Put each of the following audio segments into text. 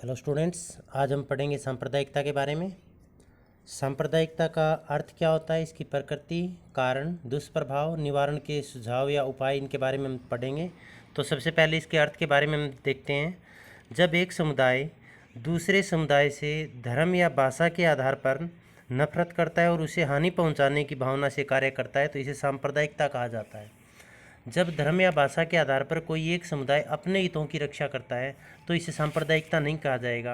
Hello students, आज हम पढ़ेंगे सांप्रदायिकता के बारे में। सांप्रदायिकता का अर्थ क्या होता है, इसकी प्रकृति, कारण, दुष्प्रभाव, निवारण के सुझाव या उपाय, इनके बारे में हम पढ़ेंगे। तो सबसे पहले इसके अर्थ के बारे में हम देखते हैं। जब एक समुदाय दूसरे समुदाय से धर्म या भाषा के आधार पर नफरत करता है और उसे हानि पहुंचाने की भावना से कार्य करता है तो इसे सांप्रदायिकता कहा जाता है। जब धर्म या भाषा के आधार पर कोई एक समुदाय अपने हितों की रक्षा करता है तो इसे सांप्रदायिकता नहीं कहा जाएगा,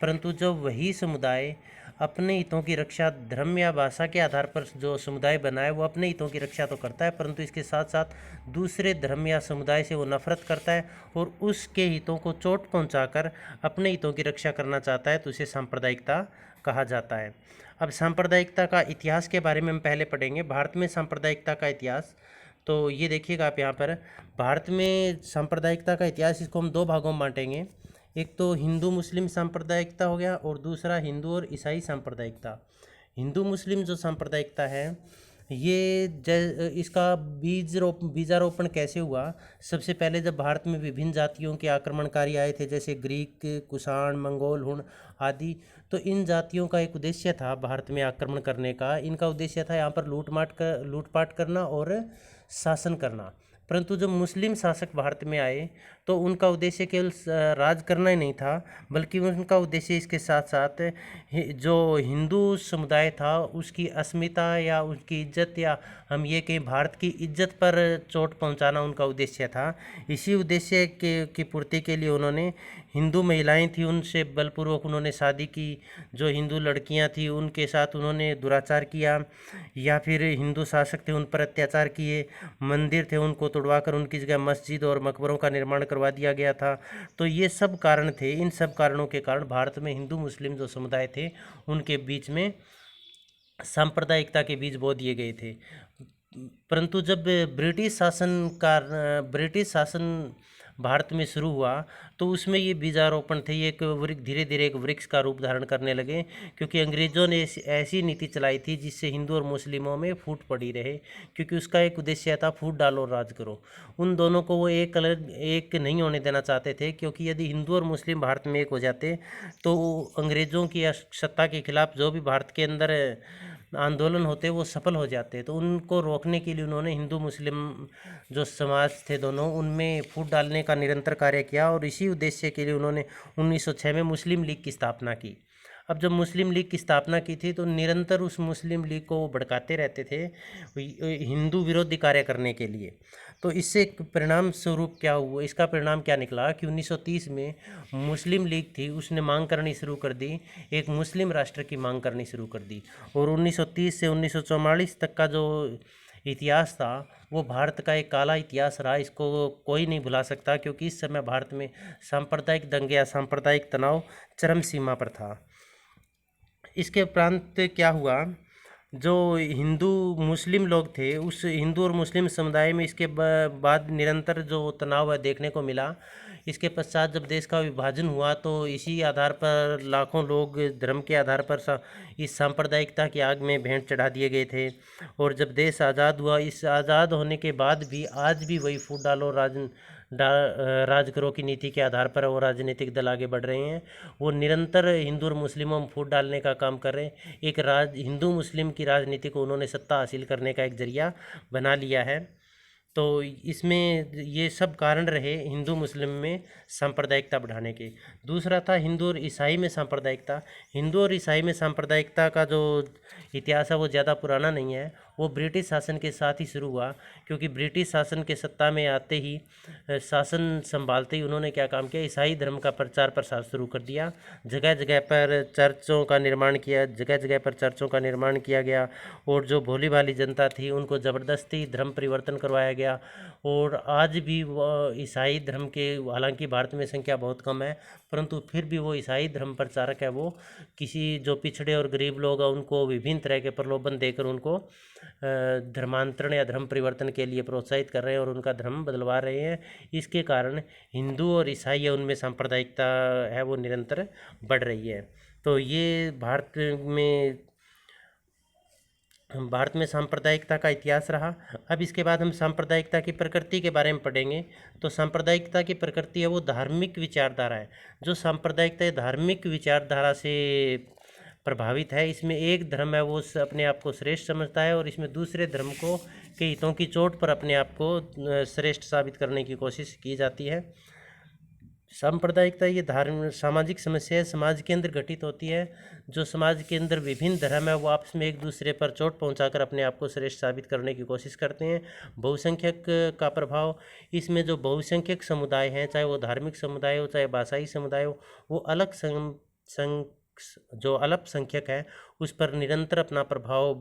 परंतु जब वही समुदाय अपने हितों की रक्षा धर्म या भाषा के आधार पर जो समुदाय बना है वो अपने हितों की रक्षा तो करता है, परंतु इसके साथ साथ दूसरे धर्म या समुदाय से वो नफरत करता है और उसके हितों को चोट पहुंचाकर अपने हितों की रक्षा करना चाहता है तो इसे सांप्रदायिकता कहा जाता है। अब सांप्रदायिकता का इतिहास के बारे में हम पहले पढ़ेंगे। भारत में सांप्रदायिकता का इतिहास, तो ये देखिएगा आप यहाँ पर भारत में सांप्रदायिकता का इतिहास, इसको हम दो भागों में बांटेंगे। एक तो हिंदू मुस्लिम सांप्रदायिकता हो गया और दूसरा हिंदू और ईसाई सांप्रदायिकता। हिंदू मुस्लिम जो सांप्रदायिकता है ये इसका बीजारोपण कैसे हुआ। सबसे पहले जब भारत में विभिन्न जातियों के आक्रमणकारी आए थे, जैसे ग्रीक, कुषाण, मंगोल, हुण आदि, तो इन जातियों का एक उद्देश्य था भारत में आक्रमण करने का। इनका उद्देश्य था यहाँ पर लूटपाट करना और शासन करना। परंतु जब मुस्लिम शासक भारत में आए तो उनका उद्देश्य केवल राज करना ही नहीं था, बल्कि उनका उद्देश्य इसके साथ साथ जो हिंदू समुदाय था उसकी अस्मिता या उसकी इज्जत, या हम ये कहें भारत की इज्जत पर चोट पहुंचाना उनका उद्देश्य था। इसी उद्देश्य की पूर्ति के लिए उन्होंने हिंदू महिलाएं थी उनसे बलपूर्वक उन्होंने शादी की, जो हिंदू लड़कियां थी उनके साथ उन्होंने दुराचार किया, या फिर हिंदू शासक थे उन पर अत्याचार किए, मंदिर थे उनको तोड़वाकर उनकी जगह मस्जिद और मकबरों का निर्माण करवा दिया गया था। तो ये सब कारण थे। इन सब कारणों के कारण भारत में हिंदू मुस्लिम जो समुदाय थे उनके बीच में सांप्रदायिकता के बीज बो दिए गए थे। परंतु जब ब्रिटिश शासन भारत में शुरू हुआ तो उसमें ये बीजारोपण थे, ये एक वृक्ष धीरे धीरे एक वृक्ष का रूप धारण करने लगे, क्योंकि अंग्रेज़ों ने ऐसी नीति चलाई थी जिससे हिंदू और मुस्लिमों में फूट पड़ी रहे, क्योंकि उसका एक उद्देश्य था फूट डालो राज करो। उन दोनों को वो एक नहीं होने देना चाहते थे, क्योंकि यदि हिंदू और मुस्लिम भारत में एक हो जाते तो अंग्रेज़ों की सत्ता के खिलाफ जो भी भारत के अंदर आंदोलन होते वो सफल हो जाते। तो उनको रोकने के लिए उन्होंने हिंदू मुस्लिम जो समाज थे दोनों उनमें फूट डालने का निरंतर कार्य किया, और इसी उद्देश्य के लिए उन्होंने 1906 में मुस्लिम लीग की स्थापना की। अब जब मुस्लिम लीग की स्थापना की थी तो निरंतर उस मुस्लिम लीग को भड़काते रहते थे हिंदू विरोधी कार्य करने के लिए। तो इससे परिणाम स्वरूप क्या हुआ, इसका परिणाम क्या निकला कि 1930 में मुस्लिम लीग थी उसने मांग करनी शुरू कर दी, एक मुस्लिम राष्ट्र की मांग करनी शुरू कर दी। और 1930 से 1944 तक का जो इतिहास था वो भारत का एक काला इतिहास रहा। इसको कोई नहीं भुला सकता, क्योंकि इस समय भारत में सांप्रदायिक दंगे या सांप्रदायिक तनाव चरम सीमा पर था। इसके उपरांत क्या हुआ, जो हिंदू मुस्लिम लोग थे उस हिंदू और मुस्लिम समुदाय में इसके बाद निरंतर जो तनाव है देखने को मिला। इसके पश्चात जब देश का विभाजन हुआ तो इसी आधार पर लाखों लोग धर्म के आधार पर इस सांप्रदायिकता की आग में भेंट चढ़ा दिए गए थे। और जब देश आज़ाद हुआ, इस आज़ाद होने के बाद भी आज भी वही फूट डालो राज करो की नीति के आधार पर वो राजनीतिक दल आगे बढ़ रहे हैं। वो निरंतर हिंदू और मुस्लिमों में फूट डालने का काम कर रहे हैं। एक हिंदू मुस्लिम की राजनीति को उन्होंने सत्ता हासिल करने का एक जरिया बना लिया है। तो इसमें ये सब कारण रहे हिंदू मुस्लिम में सांप्रदायिकता बढ़ाने के। दूसरा था हिंदू और ईसाई में सांप्रदायिकता। हिंदू और ईसाई में सांप्रदायिकता का जो इतिहास है वो ज़्यादा पुराना नहीं है, वो ब्रिटिश शासन के साथ ही शुरू हुआ। क्योंकि ब्रिटिश शासन के सत्ता में आते ही शासन संभालते ही उन्होंने क्या काम किया, ईसाई धर्म का प्रचार प्रसार शुरू कर दिया। जगह जगह पर चर्चों का निर्माण किया, जगह जगह पर चर्चों का निर्माण किया गया, और जो भोली भाली जनता थी उनको ज़बरदस्ती धर्म परिवर्तन करवाया गया। और आज भी ईसाई धर्म के, हालांकि भारत में संख्या बहुत कम है, परंतु फिर भी वो ईसाई धर्म प्रचारक है, वो किसी जो पिछड़े और गरीब लोग हैं उनको विभिन्न तरह के प्रलोभन देकर उनको धर्मांतरण या धर्म परिवर्तन के लिए प्रोत्साहित कर रहे हैं और उनका धर्म बदलवा रहे हैं। इसके कारण हिंदू और ईसाई है उनमें सांप्रदायिकता है वो निरंतर बढ़ रही है। तो ये भारत में भारत में सांप्रदायिकता का इतिहास रहा। अब इसके बाद हम सांप्रदायिकता की प्रकृति के बारे में पढ़ेंगे। तो सांप्रदायिकता की प्रकृति है वो धार्मिक विचारधारा है। जो सांप्रदायिकता है धार्मिक विचारधारा से प्रभावित है। इसमें एक धर्म है वो अपने आप को श्रेष्ठ समझता है और इसमें दूसरे धर्म को के हितों की चोट पर अपने आप को श्रेष्ठ साबित करने की कोशिश की जाती है। सांप्रदायिकता ये धार्मिक सामाजिक समस्या है, समाज के अंदर घटित होती है। जो समाज के अंदर विभिन्न धर्म है वो आपस में एक दूसरे पर चोट पहुंचाकर अपने आप को श्रेष्ठ साबित करने की कोशिश करते हैं। बहुसंख्यक का प्रभाव, इसमें जो बहुसंख्यक समुदाय हैं, चाहे वो धार्मिक समुदाय हो चाहे भाषाई समुदाय हो, वो अलग जो अल्पसंख्यक है उस पर निरंतर अपना प्रभाव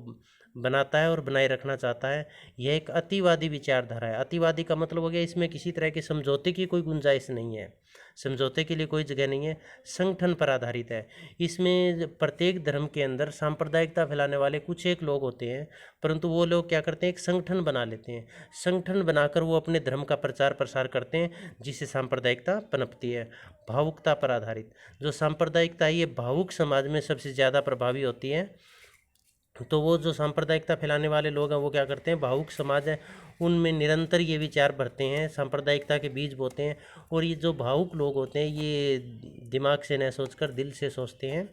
बनाता है और बनाए रखना चाहता है। यह एक अतिवादी विचारधारा है। अतिवादी का मतलब हो गया इसमें किसी तरह के समझौते की कोई गुंजाइश नहीं है, समझौते के लिए कोई जगह नहीं है, संगठन पर आधारित है। इसमें प्रत्येक धर्म के अंदर सांप्रदायिकता फैलाने वाले कुछ एक लोग होते हैं, परंतु वो लोग क्या करते हैं, एक संगठन बना लेते हैं। संगठन बनाकर वो अपने धर्म का प्रचार प्रसार करते हैं, जिससे सांप्रदायिकता पनपती है। भावुकता पर आधारित जो सांप्रदायिकता है ये भावुक समाज में सबसे ज़्यादा प्रभावी होती है। तो वो जो सांप्रदायिकता फैलाने वाले लोग हैं वो क्या करते हैं, भावुक समाज है उनमें निरंतर ये विचार भरते हैं, सांप्रदायिकता के बीज बोते हैं। और ये जो भावुक लोग होते हैं ये दिमाग से न सोचकर दिल से सोचते हैं।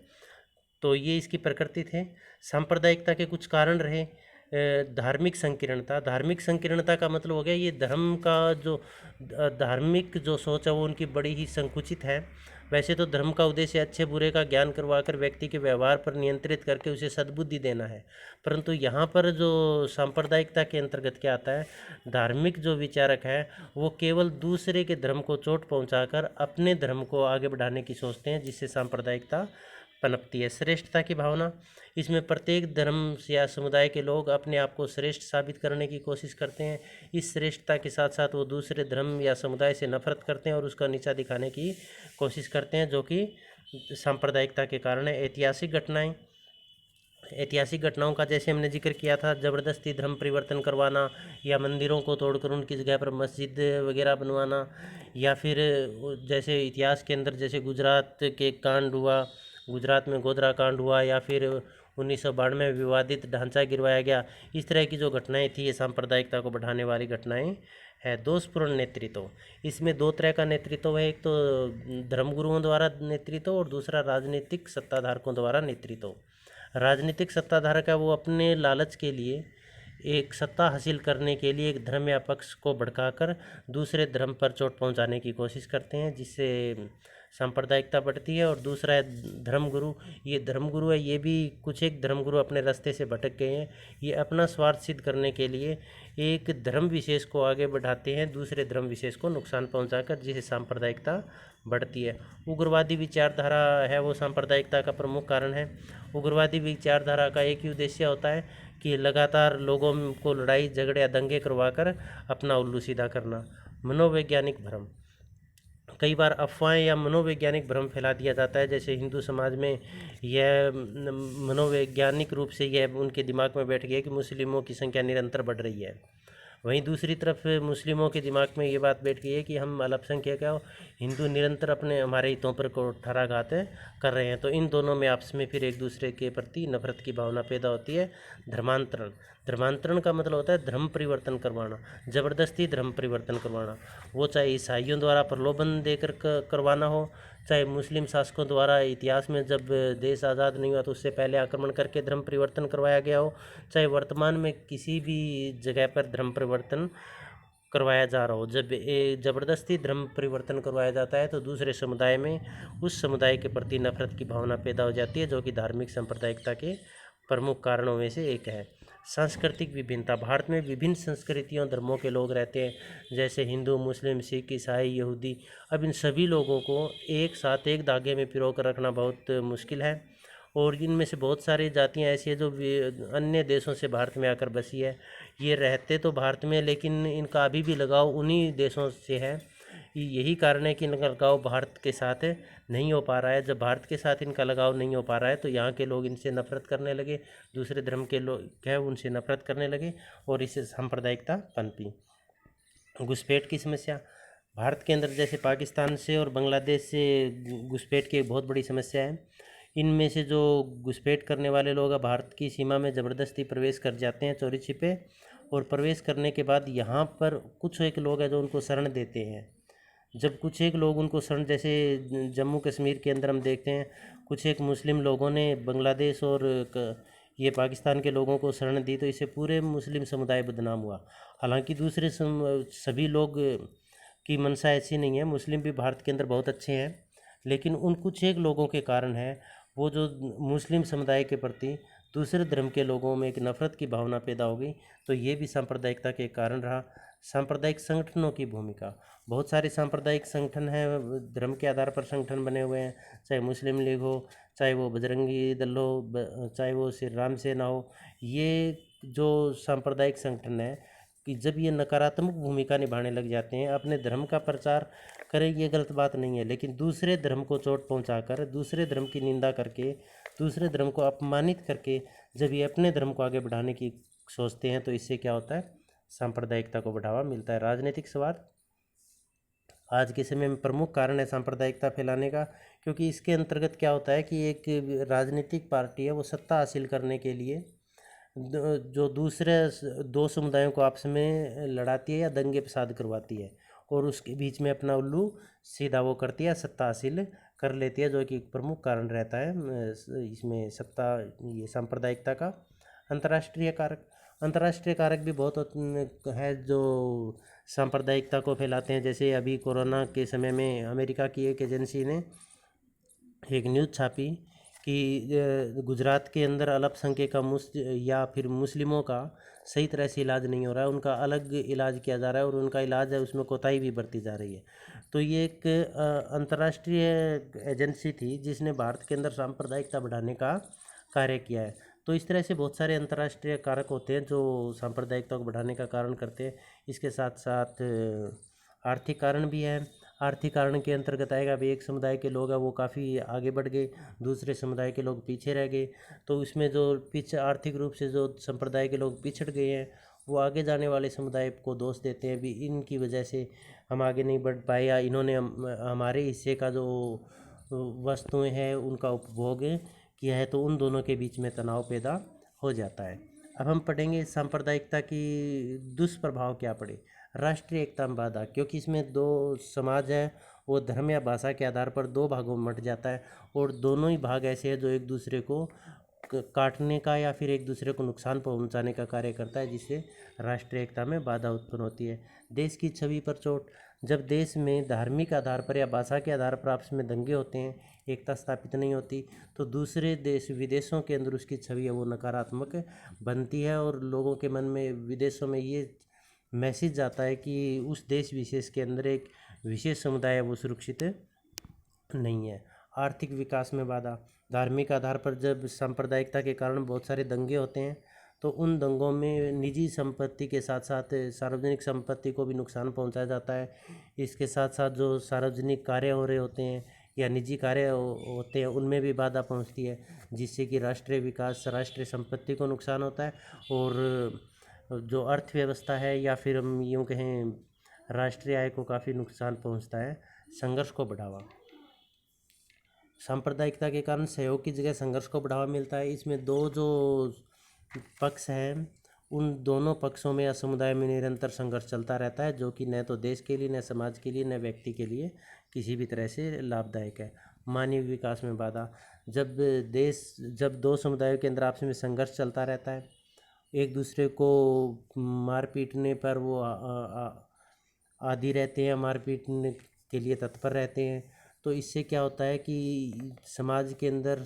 तो ये इसकी प्रकृति थे। सांप्रदायिकता के कुछ कारण रहे। धार्मिक संकीर्णता, धार्मिक संकीर्णता का मतलब हो गया ये धर्म का जो धार्मिक जो सोच है वो उनकी बड़ी ही संकुचित है। वैसे तो धर्म का उद्देश्य अच्छे बुरे का ज्ञान करवाकर व्यक्ति के व्यवहार पर नियंत्रित करके उसे सद्बुद्धि देना है, परंतु यहाँ पर जो सांप्रदायिकता के अंतर्गत क्या आता है, धार्मिक जो विचारक है वो केवल दूसरे के धर्म को चोट पहुँचाकर अपने धर्म को आगे बढ़ाने की सोचते हैं, जिससे सांप्रदायिकता पनपती है। श्रेष्ठता की भावना, इसमें प्रत्येक धर्म या समुदाय के लोग अपने आप को श्रेष्ठ साबित करने की कोशिश करते हैं। इस श्रेष्ठता के साथ साथ वो दूसरे धर्म या समुदाय से नफरत करते हैं और उसका नीचा दिखाने की कोशिश करते हैं, जो कि सांप्रदायिकता के कारण है। ऐतिहासिक घटनाएं, ऐतिहासिक घटनाओं का जैसे हमने जिक्र किया था, ज़बरदस्ती धर्म परिवर्तन करवाना या मंदिरों को तोड़कर उनकी जगह पर मस्जिद वगैरह बनवाना, या फिर जैसे इतिहास के अंदर जैसे गुजरात के कांड हुआ, गुजरात में गोधरा कांड हुआ, या फिर 1992 में विवादित ढांचा गिरवाया गया। इस तरह की जो घटनाएं थी ये सांप्रदायिकता को बढ़ाने वाली घटनाएं है। दोषपूर्ण नेतृत्व, इसमें दो तरह का नेतृत्व है, एक तो धर्मगुरुओं द्वारा नेतृत्व और दूसरा राजनीतिक सत्ताधारकों द्वारा नेतृत्व। राजनीतिक सत्ताधारक है वो अपने लालच के लिए, एक सत्ता हासिल करने के लिए एक धर्म या पक्ष को भड़काकर दूसरे धर्म पर चोट पहुंचाने की कोशिश करते हैं, जिससे सांप्रदायिकता बढ़ती है। और दूसरा है धर्मगुरु। ये धर्मगुरु है, ये भी कुछ एक धर्मगुरु अपने रास्ते से भटक गए हैं। ये अपना स्वार्थ सिद्ध करने के लिए एक धर्म विशेष को आगे बढ़ाते हैं, दूसरे धर्म विशेष को नुकसान पहुंचाकर, जिससे सांप्रदायिकता बढ़ती है। उग्रवादी विचारधारा है वो सांप्रदायिकता का प्रमुख कारण है। उग्रवादी विचारधारा का एक ही उद्देश्य होता है कि लगातार लोगों को लड़ाई झगड़े या दंगे करवाकर अपना उल्लू सीधा करना। मनोवैज्ञानिक भ्रम, कई बार अफवाहें या मनोवैज्ञानिक भ्रम फैला दिया जाता है। जैसे हिंदू समाज में यह मनोवैज्ञानिक रूप से यह उनके दिमाग में बैठ गया कि मुस्लिमों की संख्या निरंतर बढ़ रही है। वहीं दूसरी तरफ मुस्लिमों के दिमाग में ये बात बैठ गई है कि हम अल्पसंख्यक हैं, हिंदू निरंतर अपने हमारे हितों पर कुठाराघात कर रहे हैं। तो इन दोनों में आपस में फिर एक दूसरे के प्रति नफरत की भावना पैदा होती है। धर्मांतरण, धर्मांतरण का मतलब होता है धर्म परिवर्तन करवाना, ज़बरदस्ती धर्म परिवर्तन करवाना। वो चाहे ईसाइयों द्वारा प्रलोभन देकर करवाना हो, चाहे मुस्लिम शासकों द्वारा इतिहास में जब देश आज़ाद नहीं हुआ तो उससे पहले आक्रमण करके धर्म परिवर्तन करवाया गया हो, चाहे वर्तमान में किसी भी जगह पर धर्म परिवर्तन करवाया जा रहा हो। जब ज़बरदस्ती धर्म परिवर्तन करवाया जाता है तो दूसरे समुदाय में उस समुदाय के प्रति नफरत की भावना पैदा हो जाती है, जो कि धार्मिक सांप्रदायिकता के प्रमुख कारणों में से एक है। सांस्कृतिक विभिन्नता, भारत में विभिन्न संस्कृतियों धर्मों के लोग रहते हैं, जैसे हिंदू, मुस्लिम, सिख, ईसाई, यहूदी। अब इन सभी लोगों को एक साथ एक धागे में पिरो कर रखना बहुत मुश्किल है, और इनमें से बहुत सारी जातियां ऐसी हैं जो अन्य देशों से भारत में आकर बसी है। ये रहते तो भारत में, लेकिन इनका अभी भी लगाव उन्हीं देशों से है। यही कारण है कि इनका लगाव भारत के साथ नहीं हो पा रहा है। जब भारत के साथ इनका लगाव नहीं हो पा रहा है तो यहाँ के लोग इनसे नफरत करने लगे, दूसरे धर्म के लोग हैं उनसे नफरत करने लगे, और इससे सांप्रदायिकता पनपी। घुसपैठ की समस्या, भारत के अंदर जैसे पाकिस्तान से और बांग्लादेश से घुसपैठ की एक बहुत बड़ी समस्या है। इनमें से जो घुसपैठ करने वाले लोग हैं भारत की सीमा में ज़बरदस्ती प्रवेश कर जाते हैं चोरी छिपे, और प्रवेश करने के बाद यहाँ पर कुछ एक लोग हैं जो उनको शरण देते हैं। जब कुछ एक लोग उनको शरण, जैसे जम्मू कश्मीर के अंदर हम देखते हैं कुछ एक मुस्लिम लोगों ने बांग्लादेश और ये पाकिस्तान के लोगों को शरण दी, तो इससे पूरे मुस्लिम समुदाय बदनाम हुआ। हालांकि दूसरे सभी लोग की मंशा ऐसी नहीं है, मुस्लिम भी भारत के अंदर बहुत अच्छे हैं, लेकिन उन कुछ एक लोगों के कारण है वो जो मुस्लिम समुदाय के प्रति दूसरे धर्म के लोगों में एक नफ़रत की भावना पैदा हो गई। तो ये भी सांप्रदायिकता के कारण रहा। सांप्रदायिक संगठनों की भूमिका, बहुत सारे सांप्रदायिक संगठन हैं, धर्म के आधार पर संगठन बने हुए हैं, चाहे मुस्लिम लीग हो, चाहे वो बजरंगी दल हो, चाहे वो श्री राम सेना हो। ये जो सांप्रदायिक संगठन है कि जब ये नकारात्मक भूमिका निभाने लग जाते हैं, अपने धर्म का प्रचार करें ये गलत बात नहीं है, लेकिन दूसरे धर्म को चोट पहुंचाकर, दूसरे धर्म की निंदा करके, दूसरे धर्म को अपमानित करके जब ये अपने धर्म को आगे बढ़ाने की सोचते हैं, तो इससे क्या होता है, सांप्रदायिकता को बढ़ावा मिलता है। राजनीतिक स्वार्थ आज के समय में प्रमुख कारण है सांप्रदायिकता फैलाने का, क्योंकि इसके अंतर्गत क्या होता है कि एक राजनीतिक पार्टी है वो सत्ता हासिल करने के लिए जो दूसरे दो समुदायों को आपस में लड़ाती है या दंगे फसाद करवाती है, और उसके बीच में अपना उल्लू सीधा वो करती है, सत्ता हासिल कर लेती है, जो कि एक प्रमुख कारण रहता है इसमें सत्ता, ये सांप्रदायिकता का। अंतर्राष्ट्रीय कारक, अंतर्राष्ट्रीय कारक भी बहुत है जो सांप्रदायिकता को फैलाते हैं। जैसे अभी कोरोना के समय में अमेरिका की एक एजेंसी ने एक न्यूज़ छापी कि गुजरात के अंदर अल्पसंख्यक या फिर मुस्लिमों का सही तरह से इलाज नहीं हो रहा है, उनका अलग इलाज किया जा रहा है और उनका इलाज है उसमें कोताही भी बरती जा रही है। तो ये एक अंतर्राष्ट्रीय एजेंसी थी जिसने भारत के अंदर सांप्रदायिकता बढ़ाने का कार्य किया है। तो इस तरह से बहुत सारे अंतर्राष्ट्रीय कारक होते हैं जो सांप्रदायिकता को बढ़ाने का कारण करते हैं। इसके साथ साथ आर्थिक कारण भी है। आर्थिक कारण के अंतर्गत आएगा भी, एक समुदाय के लोग हैं वो काफ़ी आगे बढ़ गए, दूसरे समुदाय के लोग पीछे रह गए, तो उसमें जो पीछे आर्थिक रूप से जो संप्रदाय के लोग पिछड़ गए हैं वो आगे जाने वाले समुदाय को दोष देते हैं भी, इनकी वजह से हम आगे नहीं बढ़ पाए, या इन्होंने हमारे हिस्से का जो वस्तुएं हैं उनका उपभोग किया है, तो उन दोनों के बीच में तनाव पैदा हो जाता है। अब हम पढ़ेंगे सांप्रदायिकता की दुष्प्रभाव क्या पड़े। राष्ट्रीय एकता में बाधा, क्योंकि इसमें दो समाज है वो धर्म या भाषा के आधार पर दो भागों में बंट जाता है, और दोनों ही भाग ऐसे हैं जो एक दूसरे को काटने का या फिर एक दूसरे को नुकसान पहुंचाने का कार्य करता है, जिससे राष्ट्रीय एकता में बाधा उत्पन्न होती है। देश की छवि पर चोट, जब देश में धार्मिक आधार पर या भाषा के आधार पर आपस में दंगे होते हैं, एकता स्थापित नहीं होती, तो दूसरे देश विदेशों के अंदर उसकी छवि है वो नकारात्मक बनती है, और लोगों के मन में विदेशों में ये मैसेज जाता है कि उस देश विशेष के अंदर एक विशेष समुदाय है वो सुरक्षित नहीं है। आर्थिक विकास में बाधा, धार्मिक आधार पर जब सांप्रदायिकता के कारण बहुत सारे दंगे होते हैं, तो उन दंगों में निजी संपत्ति के साथ साथ सार्वजनिक संपत्ति को भी नुकसान पहुंचाया जाता है। इसके साथ साथ जो सार्वजनिक कार्य हो रहे होते हैं या निजी कार्य होते हैं उनमें भी बाधा पहुंचती है, जिससे कि राष्ट्रीय विकास, राष्ट्रीय संपत्ति को नुकसान होता है, और जो अर्थव्यवस्था है या फिर हम यूँ कहें राष्ट्रीय आय को काफ़ी नुकसान पहुंचता है। संघर्ष को बढ़ावा, सांप्रदायिकता के कारण सहयोग की जगह संघर्ष को बढ़ावा मिलता है। इसमें दो जो पक्ष हैं उन दोनों पक्षों में या समुदाय में निरंतर संघर्ष चलता रहता है, जो कि न तो देश के लिए, न समाज के लिए, न व्यक्ति के लिए किसी भी तरह से लाभदायक है। मानवीय विकास में बाधा, जब दो समुदायों के अंदर आपस में संघर्ष चलता रहता है, एक दूसरे को मार पीटने पर वो आदी रहते हैं, मार पीटने के लिए तत्पर रहते हैं, तो इससे क्या होता है कि समाज के अंदर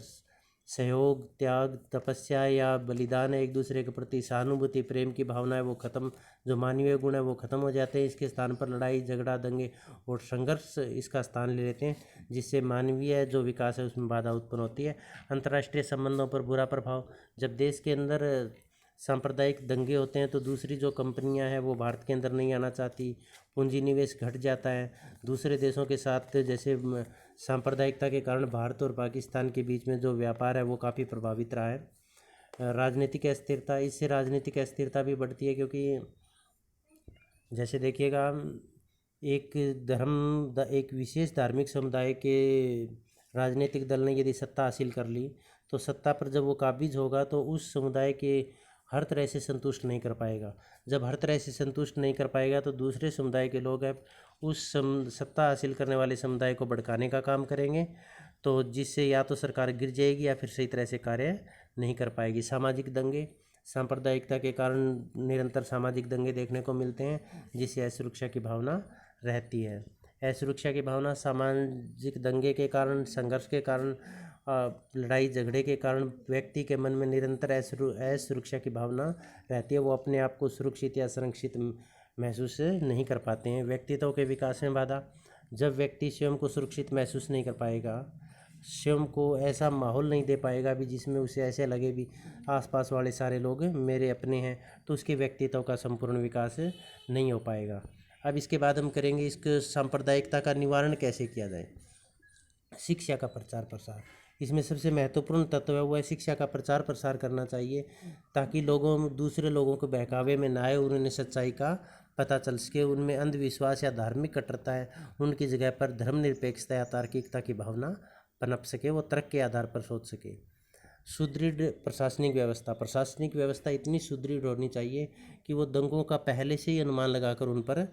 सहयोग, त्याग, तपस्या या बलिदान है, एक दूसरे के प्रति सहानुभूति, प्रेम की भावना है वो खत्म, जो मानवीय गुण है वो खत्म हो जाते हैं। इसके स्थान पर लड़ाई झगड़ा, दंगे और संघर्ष इसका स्थान ले लेते हैं, जिससे मानवीय जो विकास है उसमें बाधा उत्पन्न होती है। अंतर्राष्ट्रीय संबंधों पर बुरा प्रभाव, जब देश के अंदर सांप्रदायिक दंगे होते हैं तो दूसरी जो कंपनियां हैं वो भारत के अंदर नहीं आना चाहती, पूंजी निवेश घट जाता है। दूसरे देशों के साथ जैसे सांप्रदायिकता के कारण भारत और पाकिस्तान के बीच में जो व्यापार है वो काफ़ी प्रभावित रहा है। राजनीतिक अस्थिरता, इससे राजनीतिक अस्थिरता भी बढ़ती है, क्योंकि जैसे देखिएगा एक विशेष धार्मिक समुदाय के राजनीतिक दल ने यदि सत्ता हासिल कर ली तो सत्ता पर जब वो काबिज होगा तो उस समुदाय के हर तरह से संतुष्ट नहीं कर पाएगा। जब हर तरह से संतुष्ट नहीं कर पाएगा तो दूसरे समुदाय के लोग अब उस सत्ता हासिल करने वाले समुदाय को भड़काने का काम करेंगे, तो जिससे या तो सरकार गिर जाएगी या फिर सही तरह से कार्य नहीं कर पाएगी। सामाजिक दंगे, सांप्रदायिकता के कारण निरंतर सामाजिक दंगे देखने को मिलते हैं, जिससे असुरक्षा की भावना रहती है। असुरक्षा की भावना सामाजिक दंगे के कारण, संघर्ष के कारण, लड़ाई झगड़े के कारण व्यक्ति के मन में निरंतर असुरक्षा की भावना रहती है। वो अपने आप को सुरक्षित या संरक्षित महसूस नहीं कर पाते हैं। व्यक्तित्व के विकास में बाधा, जब व्यक्ति स्वयं को सुरक्षित महसूस नहीं कर पाएगा, स्वयं को ऐसा माहौल नहीं दे पाएगा भी जिसमें उसे ऐसे लगे भी आसपास वाले सारे लोग मेरे अपने हैं, तो उसके व्यक्तित्व का संपूर्ण विकास नहीं हो पाएगा। अब इसके बाद हम करेंगे इसके सांप्रदायिकता का निवारण कैसे किया जाए। शिक्षा का प्रचार प्रसार, इसमें सबसे महत्वपूर्ण तत्व है वो है शिक्षा का प्रचार प्रसार करना चाहिए, ताकि दूसरे लोगों को बहकावे में ना आए और उन्हें सच्चाई का पता चल सके। उनमें अंधविश्वास या धार्मिक कट्टरता है, उनकी जगह पर धर्मनिरपेक्षता या तार्किकता की भावना पनप सके, वो तर्क के आधार पर सोच सके। सुदृढ़ प्रशासनिक व्यवस्था, प्रशासनिक व्यवस्था इतनी सुदृढ़ होनी चाहिए कि वो दंगों का पहले से ही अनुमान लगाकर उन पर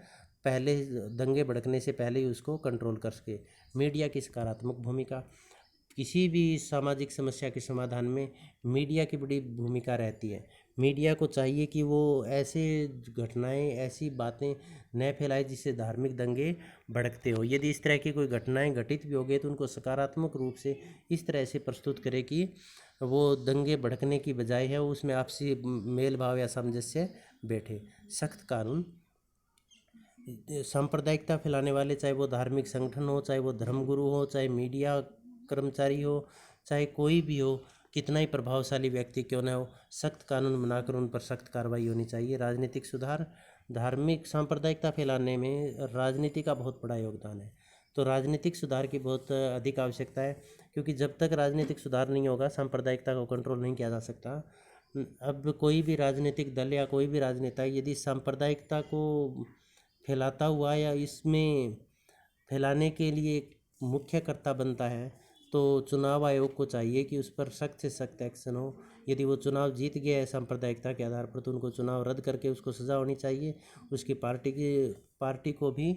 पहले दंगे भड़कने से पहले ही उसको कंट्रोल कर सके। मीडिया की सकारात्मक भूमिका, किसी भी सामाजिक समस्या के समाधान में मीडिया की बड़ी भूमिका रहती है। मीडिया को चाहिए कि वो ऐसे घटनाएं, ऐसी बातें न फैलाए जिससे धार्मिक दंगे भड़कते हो। यदि इस तरह की कोई घटनाएं घटित भी हो गई तो उनको सकारात्मक रूप से इस तरह से प्रस्तुत करे कि वो दंगे भड़कने की बजाय है उसमें आपसी मेल भाव या सामंजस्य बैठे। सख्त कानून, सांप्रदायिकता फैलाने वाले, चाहे वो धार्मिक संगठन हो, चाहे वो धर्मगुरु हो, चाहे मीडिया कर्मचारी हो, चाहे कोई भी हो, कितना ही प्रभावशाली व्यक्ति क्यों न हो, सख्त कानून बनाकर उन पर सख्त कार्रवाई होनी चाहिए। राजनीतिक सुधार, धार्मिक सांप्रदायिकता फैलाने में राजनीति का बहुत बड़ा योगदान है, तो राजनीतिक सुधार की बहुत अधिक आवश्यकता है, क्योंकि जब तक राजनीतिक सुधार नहीं होगा सांप्रदायिकता को कंट्रोल नहीं किया जा सकता। अब कोई भी राजनीतिक दल या कोई भी राजनेता यदि सांप्रदायिकता को फैलाता हुआ या इसमें फैलाने के लिए मुख्यकर्ता बनता है तो चुनाव आयोग को चाहिए कि उस पर सख्त से सख्त एक्शन हो। यदि वो चुनाव जीत गया है सांप्रदायिकता के आधार पर तो उनको चुनाव रद्द करके उसको सज़ा होनी चाहिए। उसकी पार्टी को भी,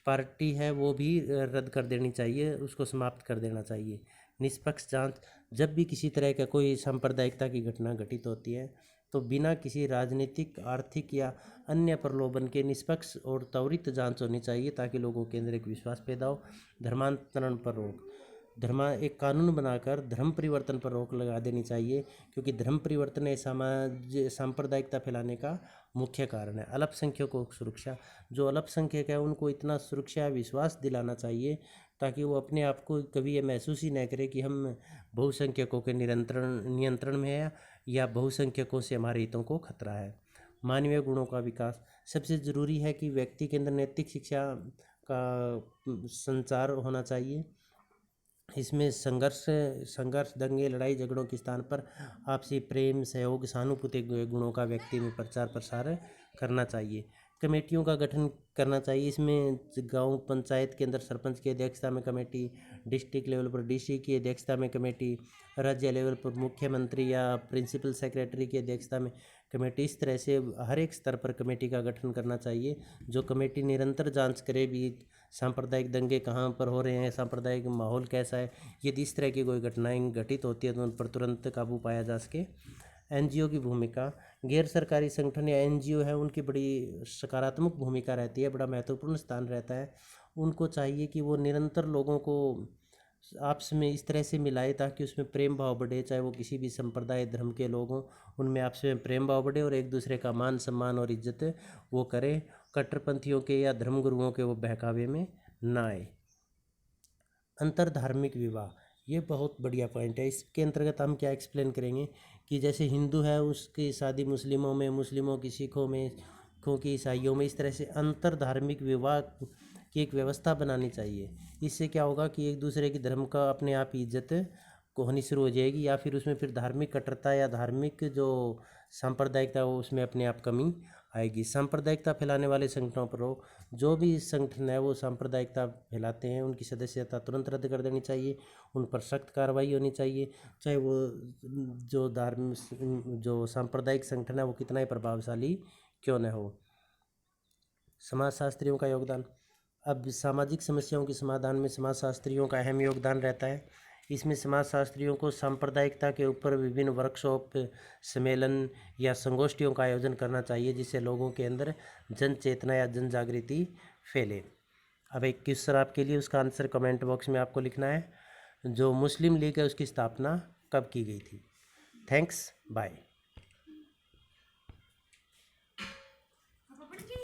पार्टी है वो भी रद्द कर देनी चाहिए, उसको समाप्त कर देना चाहिए। निष्पक्ष जांच, जब भी किसी तरह का कोई सांप्रदायिकता की घटना घटित होती है तो बिना किसी राजनीतिक, आर्थिक या अन्य प्रलोभन के निष्पक्ष और त्वरित जांच होनी चाहिए, ताकि लोगों के अंदर एक विश्वास पैदा हो। धर्मांतरण पर रोक, एक कानून बनाकर धर्म परिवर्तन पर रोक लगा देनी चाहिए, क्योंकि धर्म परिवर्तन सांप्रदायिकता फैलाने का मुख्य कारण है। अल्पसंख्यकों की सुरक्षा, जो अल्पसंख्यक है उनको इतना सुरक्षा विश्वास दिलाना चाहिए ताकि वो अपने आप को कभी ये महसूस ही न करे कि हम बहुसंख्यकों के नियंत्रण में है या बहुसंख्यकों से हमारे हितों को खतरा है। मानवीय गुणों का विकास, सबसे ज़रूरी है कि व्यक्ति के अंदर नैतिक शिक्षा का संचार होना चाहिए। इसमें संघर्ष, दंगे, लड़ाई झगड़ों के स्थान पर आपसी प्रेम, सहयोग, सहानुभूति गुणों का व्यक्ति में प्रचार प्रसार करना चाहिए। कमेटियों का गठन करना चाहिए, इसमें गांव पंचायत के अंदर सरपंच की अध्यक्षता में कमेटी, डिस्ट्रिक्ट लेवल पर डीसी की अध्यक्षता में कमेटी, राज्य लेवल पर मुख्यमंत्री या प्रिंसिपल सेक्रेटरी की अध्यक्षता में कमेटी, इस तरह से हर एक स्तर पर कमेटी का गठन करना चाहिए। जो कमेटी निरंतर जांच करे भी सांप्रदायिक दंगे कहाँ पर हो रहे हैं, सांप्रदायिक माहौल कैसा है, यदि इस तरह की कोई घटनाएं घटित होती है तो उन पर तुरंत काबू पाया जा सके। एनजीओ की भूमिका, गैर सरकारी संगठन या एनजीओ है उनकी बड़ी सकारात्मक भूमिका रहती है, बड़ा महत्वपूर्ण स्थान रहता है। उनको चाहिए कि वो निरंतर लोगों को आपस में इस तरह से मिलाए ताकि उसमें प्रेम भाव बढ़े, चाहे वो किसी भी संप्रदाय धर्म के लोग हों, उनमें आपस में प्रेम भाव बढ़े और एक दूसरे का मान सम्मान और इज्जत वो करें, कट्टरपंथियों के या धर्मगुरुओं के वो बहकावे में ना आए। अंतर धार्मिक विवाह, ये बहुत बढ़िया पॉइंट है। इसके अंतर्गत हम क्या एक्सप्लेन करेंगे कि जैसे हिंदू है उसकी शादी मुस्लिमों में, मुस्लिमों की सिखों में, सिखों की ईसाइयों में, इस तरह से अंतर धार्मिक विवाह की एक व्यवस्था बनानी चाहिए। इससे क्या होगा कि एक दूसरे की धर्म का अपने आप इज्जत को होनी शुरू हो जाएगी, या फिर उसमें फिर धार्मिक कट्टरता या धार्मिक जो सांप्रदायिकता हो उसमें अपने आप कमी आएगी। सांप्रदायिकता फैलाने वाले संगठनों पर रोक, जो भी संगठन है वो सांप्रदायिकता फैलाते हैं उनकी सदस्यता तुरंत रद्द कर देनी चाहिए, उन पर सख्त कार्रवाई होनी चाहिए, चाहे वो जो धार्मिक जो सांप्रदायिक संगठन है वो कितना ही प्रभावशाली क्यों न हो। समाजशास्त्रियों का योगदान। अब सामाजिक समस्याओं के समाधान में समाजशास्त्रियों का अहम योगदान रहता है। इसमें समाजशास्त्रियों को सांप्रदायिकता के ऊपर विभिन्न वर्कशॉप, सम्मेलन या संगोष्ठियों का आयोजन करना चाहिए, जिससे लोगों के अंदर जन चेतना या जन जागृति फैले। अब एक क्वेश्चन आपके लिए, उसका आंसर कमेंट बॉक्स में आपको लिखना है। जो मुस्लिम लीग है उसकी स्थापना कब की गई थी? Thanks, bye.